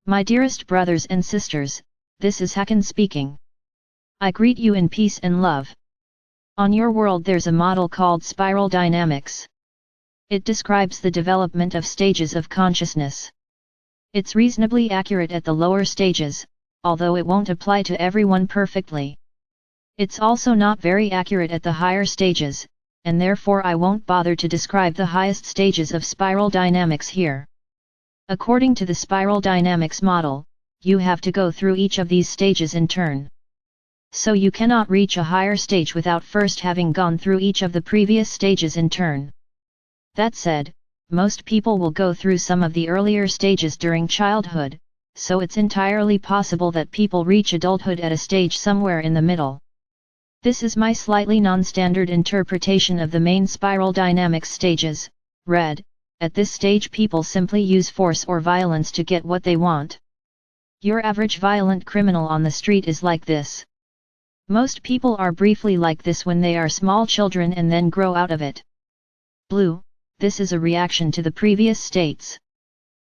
My dearest brothers and sisters, this is Hakann speaking. I greet you in peace and love. On your world there's a model called spiral dynamics. It describes the development of stages of consciousness. It's reasonably accurate at the lower stages, although it won't apply to everyone perfectly. It's also not very accurate at the higher stages, and therefore I won't bother to describe the highest stages of spiral dynamics here. According to the spiral dynamics model, you have to go through each of these stages in turn. So you cannot reach a higher stage without first having gone through each of the previous stages in turn. That said, most people will go through some of the earlier stages during childhood, so it's entirely possible that people reach adulthood at a stage somewhere in the middle. This is my slightly non-standard interpretation of the main spiral dynamics stages. Read, at this stage people simply use force or violence to get what they want. Your average violent criminal on the street is like this. Most people are briefly like this when they are small children and then grow out of it. Blue, this is a reaction to the previous states.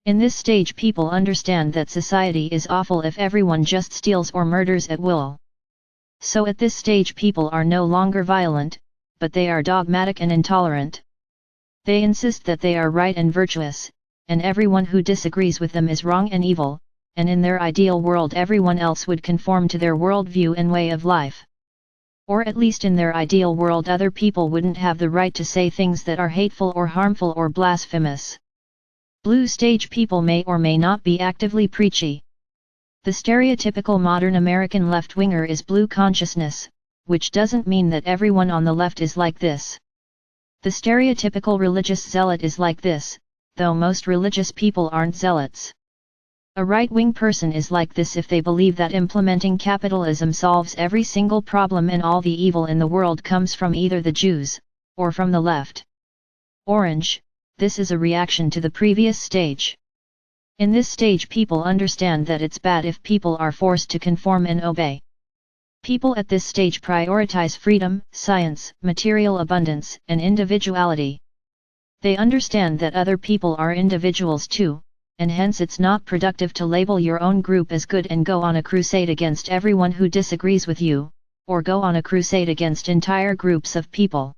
In this stage people understand that society is awful if everyone just steals or murders at will. So at this stage people are no longer violent, but they are dogmatic and intolerant. They insist that they are right and virtuous, and everyone who disagrees with them is wrong and evil, and in their ideal world everyone else would conform to their worldview and way of life. Or at least in their ideal world other people wouldn't have the right to say things that are hateful or harmful or blasphemous. Blue stage people may or may not be actively preachy. The stereotypical modern American left-winger is blue consciousness, which doesn't mean that everyone on the left is like this. The stereotypical religious zealot is like this, though most religious people aren't zealots. A right-wing person is like this if they believe that implementing capitalism solves every single problem and all the evil in the world comes from either the Jews, or from the left. Orange, this is a reaction to the previous stage. In this stage people understand that it's bad if people are forced to conform and obey. People at this stage prioritize freedom, science, material abundance, and individuality. They understand that other people are individuals too, and hence it's not productive to label your own group as good and go on a crusade against everyone who disagrees with you, or go on a crusade against entire groups of people.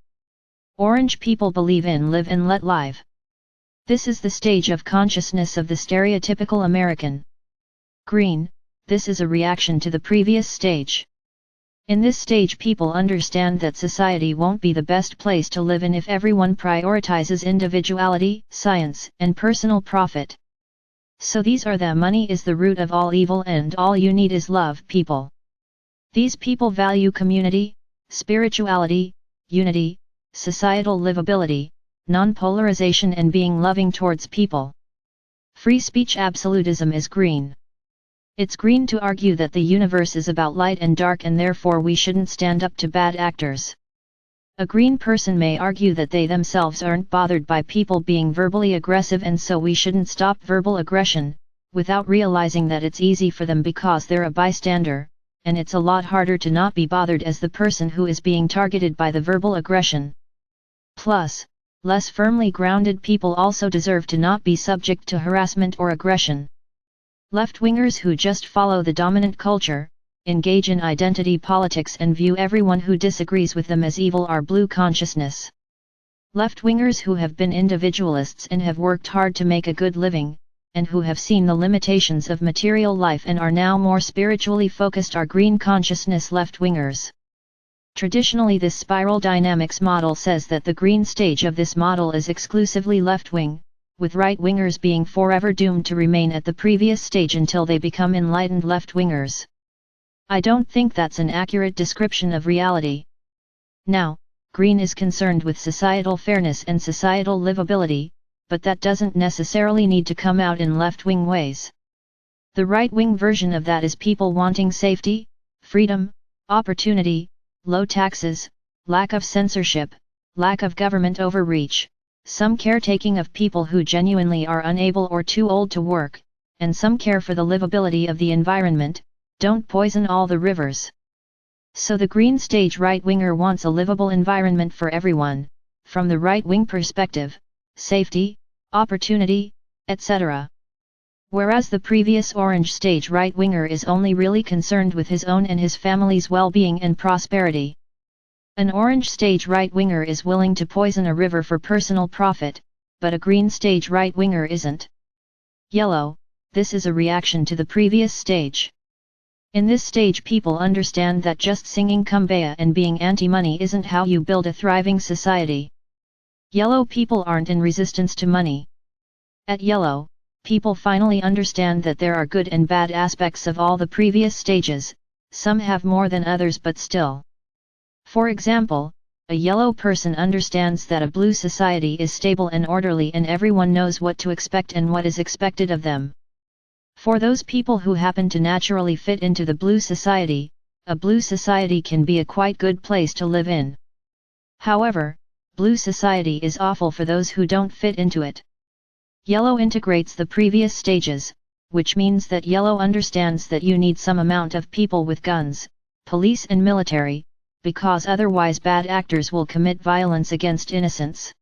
Orange people believe in live and let live. This is the stage of consciousness of the stereotypical American. Green, this is a reaction to the previous stage. In this stage people understand that society won't be the best place to live in if everyone prioritizes individuality, science, and personal profit. So these are the money is the root of all evil and all you need is love people. These people value community, spirituality, unity, societal livability, non-polarization and being loving towards people. Free speech absolutism is green. It's green to argue that the universe is about light and dark and therefore we shouldn't stand up to bad actors. A green person may argue that they themselves aren't bothered by people being verbally aggressive and so we shouldn't stop verbal aggression, without realizing that it's easy for them because they're a bystander, and it's a lot harder to not be bothered as the person who is being targeted by the verbal aggression. Plus, less firmly grounded people also deserve to not be subject to harassment or aggression. Left-wingers who just follow the dominant culture, engage in identity politics and view everyone who disagrees with them as evil are blue consciousness. Left-wingers who have been individualists and have worked hard to make a good living, and who have seen the limitations of material life and are now more spiritually focused are green consciousness left-wingers. Traditionally this spiral dynamics model says that the green stage of this model is exclusively left-wing, with right-wingers being forever doomed to remain at the previous stage until they become enlightened left-wingers. I don't think that's an accurate description of reality. Now, green is concerned with societal fairness and societal livability, but that doesn't necessarily need to come out in left-wing ways. The right-wing version of that is people wanting safety, freedom, opportunity, low taxes, lack of censorship, lack of government overreach, some caretaking of people who genuinely are unable or too old to work, and some care for the livability of the environment, don't poison all the rivers. So the green stage right-winger wants a livable environment for everyone, from the right-wing perspective, safety, opportunity, etc. Whereas the previous orange stage right-winger is only really concerned with his own and his family's well-being and prosperity. An orange stage right-winger is willing to poison a river for personal profit, but a green stage right-winger isn't. Yellow, this is a reaction to the previous stage. In this stage people understand that just singing kumbaya and being anti-money isn't how you build a thriving society. Yellow people aren't in resistance to money. At yellow, people finally understand that there are good and bad aspects of all the previous stages, some have more than others but still. For example, a yellow person understands that a blue society is stable and orderly and everyone knows what to expect and what is expected of them. For those people who happen to naturally fit into the blue society, a blue society can be a quite good place to live in. However, blue society is awful for those who don't fit into it. Yellow integrates the previous stages, which means that yellow understands that you need some amount of people with guns, police and military, because otherwise bad actors will commit violence against innocents.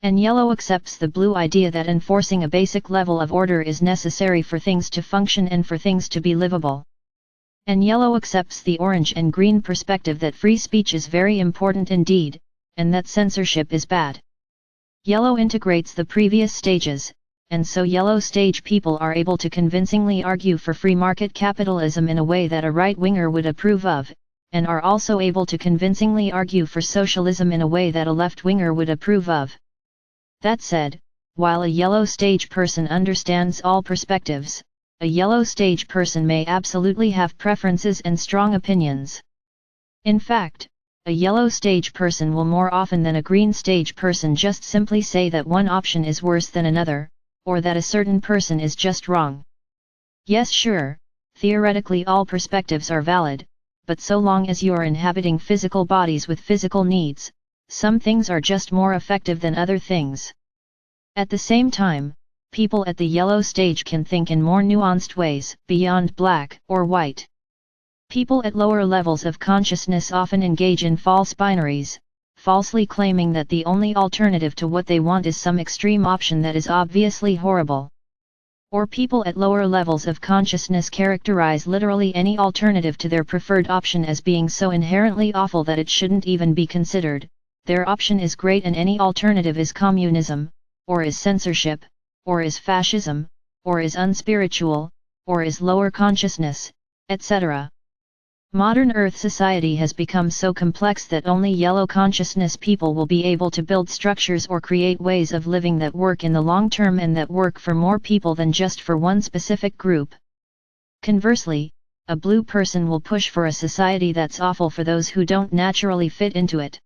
And yellow accepts the blue idea that enforcing a basic level of order is necessary for things to function and for things to be livable. And yellow accepts the orange and green perspective that free speech is very important indeed, and that censorship is bad. Yellow integrates the previous stages, and so yellow stage people are able to convincingly argue for free market capitalism in a way that a right-winger would approve of, and are also able to convincingly argue for socialism in a way that a left-winger would approve of. That said, while a yellow stage person understands all perspectives, a yellow stage person may absolutely have preferences and strong opinions. In fact, a yellow stage person will more often than a green stage person just simply say that one option is worse than another, or that a certain person is just wrong. Yes, sure, theoretically all perspectives are valid, but so long as you are inhabiting physical bodies with physical needs, some things are just more effective than other things. At the same time, people at the yellow stage can think in more nuanced ways, beyond black or white. People at lower levels of consciousness often engage in false binaries, falsely claiming that the only alternative to what they want is some extreme option that is obviously horrible. Or people at lower levels of consciousness characterize literally any alternative to their preferred option as being so inherently awful that it shouldn't even be considered. Their option is great and any alternative is communism, or is censorship, or is fascism, or is unspiritual, or is lower consciousness, etc. Modern Earth society has become so complex that only yellow consciousness people will be able to build structures or create ways of living that work in the long term and that work for more people than just for one specific group. Conversely, a blue person will push for a society that's awful for those who don't naturally fit into it.